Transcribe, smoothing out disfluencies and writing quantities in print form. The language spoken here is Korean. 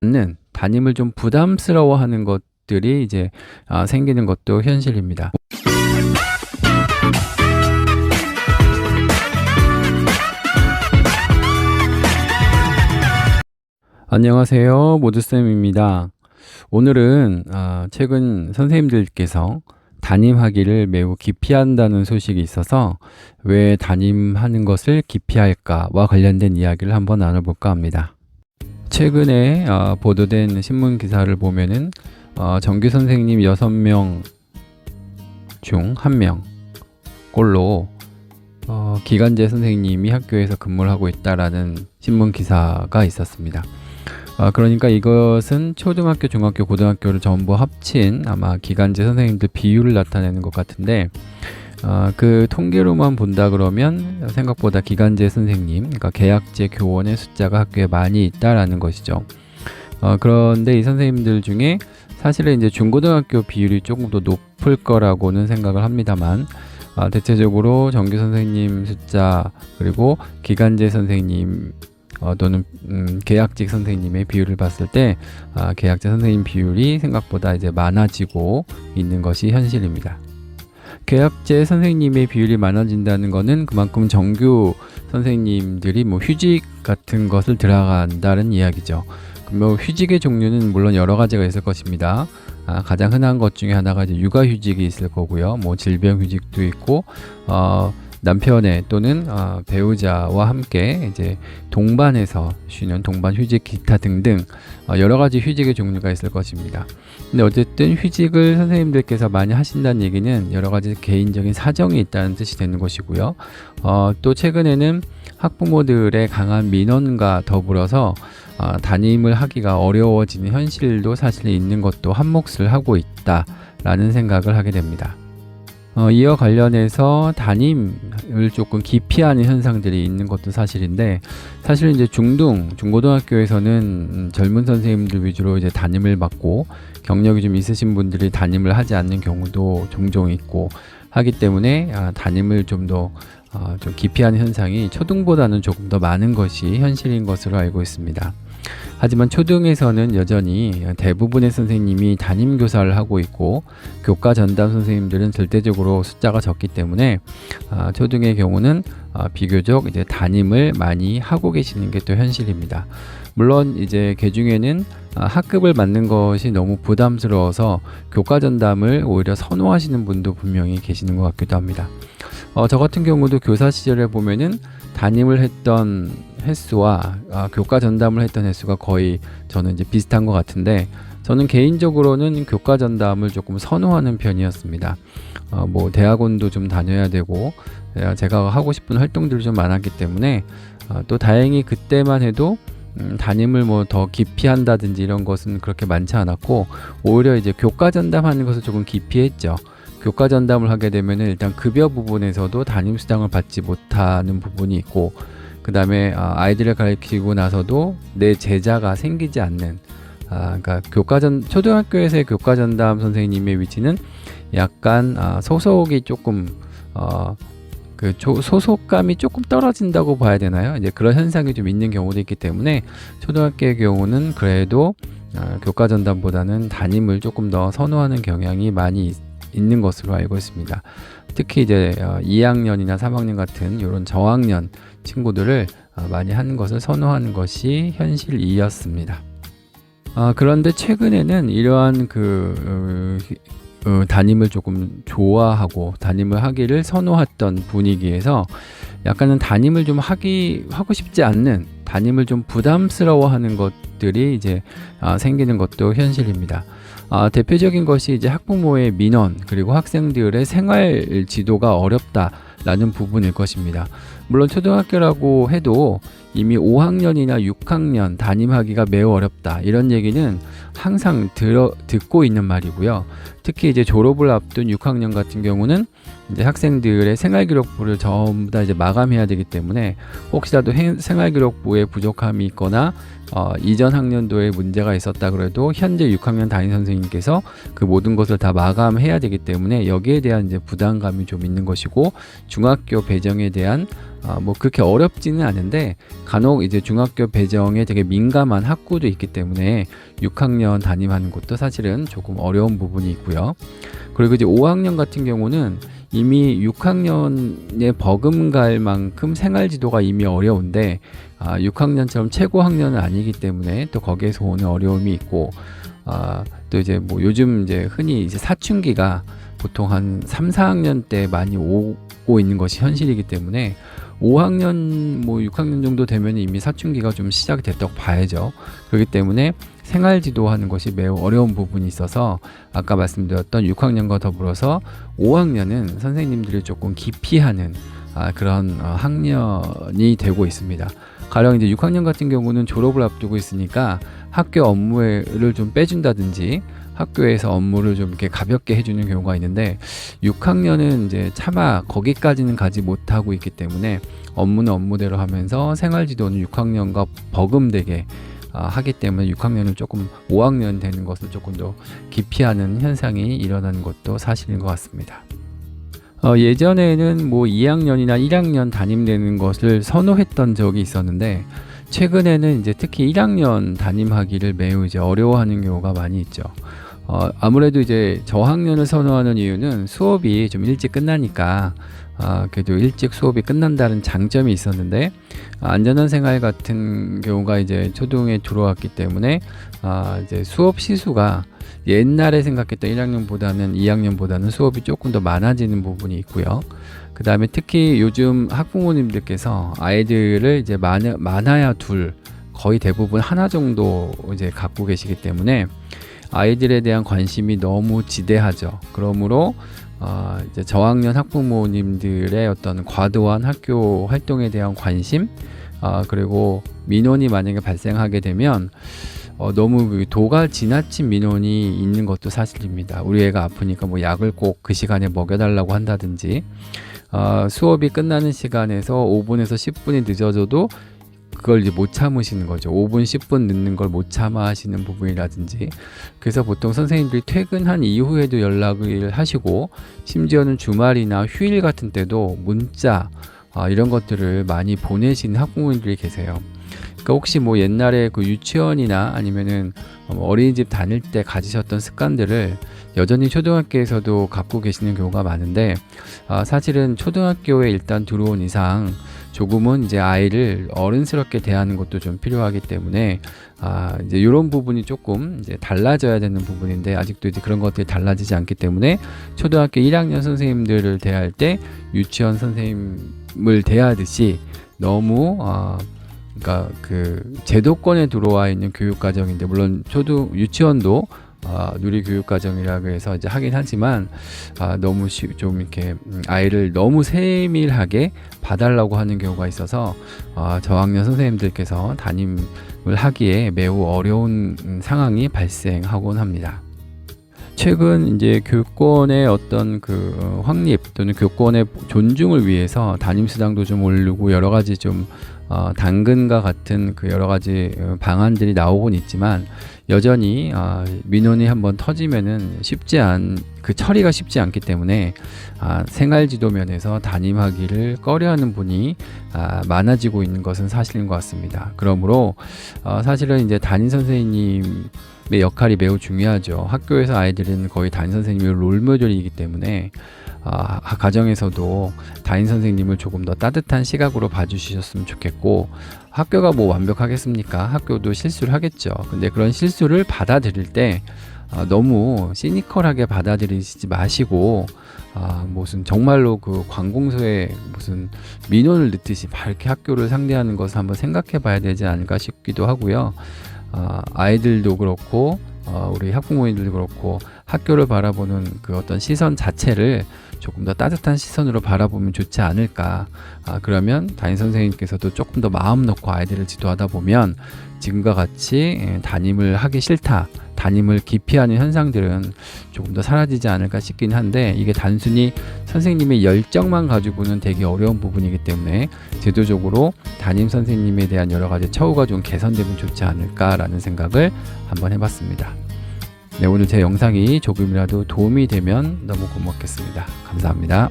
않는 담임을 좀 부담스러워하는 것들이 이제 생기는 것도 현실입니다. 안녕하세요. 모두쌤입니다. 오늘은 최근 선생님들께서 담임하기를 매우 기피한다는 소식이 있어서 왜 담임하는 것을 기피할까와 관련된 이야기를 한번 나눠볼까 합니다. 최근에 보도된 신문 기사를 보면은 정규 선생님 6명 중 1명 꼴로 기간제 선생님이 학교에서 근무를 하고 있다라는 신문 기사가 있었습니다. 그러니까 이것은 초등학교, 중학교, 고등학교를 전부 합친 아마 기간제 선생님들 비율을 나타내는 것 같은데 그 통계로만 본다 그러면 생각보다 기간제 선생님, 그러니까 계약제 교원의 숫자가 학교에 많이 있다라는 것이죠. 그런데 이 선생님들 중에 사실은 이제 중고등학교 비율이 조금 더 높을 거라고는 생각을 합니다만 대체적으로 정규 선생님 숫자 그리고 기간제 선생님 또는 계약직 선생님의 비율을 봤을 때 계약제 선생님 비율이 생각보다 이제 많아지고 있는 것이 현실입니다. 계약제 선생님의 비율이 많아진다는 것은 그만큼 정규 선생님들이 뭐 휴직 같은 것을 들어간다는 이야기죠. 뭐 휴직의 종류는 물론 여러 가지가 있을 것입니다. 가장 흔한 것 중에 하나가 이제 육아휴직이 있을 거고요. 뭐 질병휴직도 있고 남편의 또는 배우자와 함께 이제 동반해서 쉬는 동반휴직 기타 등등 여러 가지 휴직의 종류가 있을 것입니다. 근데 어쨌든 휴직을 선생님들께서 많이 하신다는 얘기는 여러 가지 개인적인 사정이 있다는 뜻이 되는 것이고요. 또 최근에는 학부모들의 강한 민원과 더불어서 담임을 하기가 어려워지는 현실도 사실 있는 것도 한몫을 하고 있다라는 생각을 하게 됩니다. 이와 관련해서 담임을 조금 기피하는 현상들이 있는 것도 사실인데 사실 이제 중고등학교에서는 젊은 선생님들 위주로 이제 담임을 맡고 경력이 좀 있으신 분들이 담임을 하지 않는 경우도 종종 있고 하기 때문에 담임을 좀 더 좀 기피하는 현상이 초등보다는 조금 더 많은 것이 현실인 것으로 알고 있습니다. 하지만 초등에서는 여전히 대부분의 선생님이 담임 교사를 하고 있고 교과 전담 선생님들은 절대적으로 숫자가 적기 때문에 초등의 경우는 비교적 이제 담임을 많이 하고 계시는 게 또 현실입니다. 물론 이제 그 중에는 학급을 맡는 것이 너무 부담스러워서 교과 전담을 오히려 선호하시는 분도 분명히 계시는 것 같기도 합니다. 저 같은 경우도 교사 시절에 보면은 담임을 했던 횟수와 교과 전담을 했던 횟수가 거의 저는 이제 비슷한 것 같은데 저는 개인적으로는 교과 전담을 조금 선호하는 편이었습니다. 뭐 대학원도 좀 다녀야 되고 제가 하고 싶은 활동들이 좀 많았기 때문에 또 다행히 그때만 해도 담임을 뭐 더 기피한다든지 이런 것은 그렇게 많지 않았고 오히려 이제 교과 전담하는 것을 조금 기피했죠. 교과 전담을 하게 되면 일단 급여 부분에서도 담임 수당을 받지 못하는 부분이 있고 그 다음에 아이들을 가르치고 나서도 내 제자가 생기지 않는 그러니까 초등학교에서의 교과 전담 선생님의 위치는 약간 소속이 조금 소속감이 조금 떨어진다고 봐야 되나요? 이제 그런 현상이 좀 있는 경우도 있기 때문에 초등학교의 경우는 그래도 교과 전담보다는 담임을 조금 더 선호하는 경향이 많이 있는 것으로 알고 있습니다. 특히 이제 2학년이나 3학년 같은 이런 저학년 친구들을 많이 하는 것을 선호하는 것이 현실이었습니다. 그런데 최근에는 이러한 담임을 조금 좋아하고 담임을 하기를 선호했던 분위기에서 약간은 담임을 좀 하고 싶지 않는 담임을 좀 부담스러워하는 것들이 이제 생기는 것도 현실입니다. 대표적인 것이 이제 학부모의 민원 그리고 학생들의 생활 지도가 어렵다라는 부분일 것입니다. 물론 초등학교라고 해도 이미 5학년이나 6학년 담임하기가 매우 어렵다 이런 얘기는 항상 듣고 있는 말이고요. 특히 이제 졸업을 앞둔 6학년 같은 경우는 이제 학생들의 생활기록부를 전부 다 이제 마감해야 되기 때문에 혹시라도 생활기록부에 부족함이 있거나 이전 학년도에 문제가 있었다 그래도 현재 6학년 담임 선생님께서 그 모든 것을 다 마감해야 되기 때문에 여기에 대한 이제 부담감이 좀 있는 것이고 중학교 배정에 대한 뭐 그렇게 어렵지는 않은데 간혹 이제 중학교 배정에 되게 민감한 학구도 있기 때문에 6학년 담임하는 것도 사실은 조금 어려운 부분이 있고요. 그리고 이제 5학년 같은 경우는 이미 6학년에 버금갈 만큼 생활지도가 이미 어려운데 6학년처럼 최고 학년은 아니기 때문에 또 거기에서 오는 어려움이 있고 또 이제 뭐 요즘 이제 흔히 이제 사춘기가 보통 한 3, 4학년 때 많이 오고 있는 것이 현실이기 때문에 5학년 뭐 6학년 정도 되면 이미 사춘기가 좀 시작이 됐다고 봐야죠. 그렇기 때문에 생활 지도하는 것이 매우 어려운 부분이 있어서 아까 말씀드렸던 6학년과 더불어서 5학년은 선생님들이 조금 기피하는 그런 학년이 되고 있습니다. 가령 이제 6학년 같은 경우는 졸업을 앞두고 있으니까 학교 업무를 좀 빼준다든지 학교에서 업무를 좀 이렇게 가볍게 해주는 경우가 있는데 6학년은 이제 차마 거기까지는 가지 못하고 있기 때문에 업무는 업무대로 하면서 생활지도는 6학년과 버금되게 하기 때문에 6학년을 조금 5학년 되는 것을 조금 더 기피하는 현상이 일어나는 것도 사실인 것 같습니다. 예전에는 뭐 2학년이나 1학년 담임되는 것을 선호했던 적이 있었는데 최근에는 이제 특히 1학년 담임하기를 매우 이제 어려워하는 경우가 많이 있죠. 아무래도 이제 저학년을 선호하는 이유는 수업이 좀 일찍 끝나니까 그래도 일찍 수업이 끝난다는 장점이 있었는데 안전한 생활 같은 경우가 이제 초등에 들어왔기 때문에 이제 수업 시수가 옛날에 생각했던 1학년보다는 2학년보다는 수업이 조금 더 많아지는 부분이 있고요. 그 다음에 특히 요즘 학부모님들께서 아이들을 이제 많아야 둘, 거의 대부분 하나 정도 이제 갖고 계시기 때문에 아이들에 대한 관심이 너무 지대하죠. 그러므로 이제 저학년 학부모님들의 어떤 과도한 학교 활동에 대한 관심, 그리고 민원이 만약에 발생하게 되면 너무 도가 지나친 민원이 있는 것도 사실입니다. 우리 애가 아프니까 뭐 약을 꼭 그 시간에 먹여달라고 한다든지 수업이 끝나는 시간에서 5분에서 10분이 늦어져도 그걸 이제 못 참으시는 거죠. 5분, 10분 늦는 걸 못 참아 하시는 부분이라든지. 그래서 보통 선생님들이 퇴근한 이후에도 연락을 하시고 심지어는 주말이나 휴일 같은 때도 문자 이런 것들을 많이 보내시는 학부모님들이 계세요. 그러니까 혹시 뭐 옛날에 그 유치원이나 아니면은 어린이집 다닐 때 가지셨던 습관들을 여전히 초등학교에서도 갖고 계시는 경우가 많은데 사실은 초등학교에 일단 들어온 이상 조금은 이제 아이를 어른스럽게 대하는 것도 좀 필요하기 때문에 이제 이런 부분이 조금 이제 달라져야 되는 부분인데 아직도 이제 그런 것들이 달라지지 않기 때문에 초등학교 1학년 선생님들을 대할 때 유치원 선생님을 대하듯이 너무 그러니까 그 제도권에 들어와 있는 교육과정인데 물론 유치원도 누리교육과정이라고 해서 이제 하긴 하지만 너무 좀 이렇게 아이를 너무 세밀하게 봐달라고 하는 경우가 있어서 저학년 선생님들께서 담임을 하기에 매우 어려운 상황이 발생하곤 합니다. 최근 이제 교권의 어떤 그 확립 또는 교권의 존중을 위해서 담임수당도 좀 오르고 여러 가지 좀 당근과 같은 그 여러 가지 방안들이 나오곤 있지만 여전히 민원이 한번 터지면은 그 처리가 쉽지 않기 때문에 생활지도 면에서 담임하기를 꺼려하는 분이 많아지고 있는 것은 사실인 것 같습니다. 그러므로 사실은 이제 담임 선생님의 역할이 매우 중요하죠. 학교에서 아이들은 거의 담임 선생님의 롤모델이기 때문에 가정에서도 담임 선생님을 조금 더 따뜻한 시각으로 봐주셨으면 좋겠고 학교가 뭐 완벽하겠습니까? 학교도 실수를 하겠죠. 근데 그런 실수를 받아들일 때 너무 시니컬하게 받아들이지 마시고 무슨 정말로 그 관공서에 무슨 민원을 넣듯이 막 이렇게 학교를 상대하는 것을 한번 생각해 봐야 되지 않을까 싶기도 하고요. 아이들도 그렇고 우리 학부모님들도 그렇고 학교를 바라보는 그 어떤 시선 자체를 조금 더 따뜻한 시선으로 바라보면 좋지 않을까. 그러면 담임 선생님께서도 조금 더 마음 놓고 아이들을 지도하다 보면 지금과 같이 담임을 하기 싫다, 담임을 기피하는 현상들은 조금 더 사라지지 않을까 싶긴 한데 이게 단순히 선생님의 열정만 가지고는 되게 어려운 부분이기 때문에 제도적으로 담임 선생님에 대한 여러 가지 처우가 좀 개선되면 좋지 않을까라는 생각을 한번 해봤습니다. 네, 오늘 제 영상이 조금이라도 도움이 되면 너무 고맙겠습니다. 감사합니다.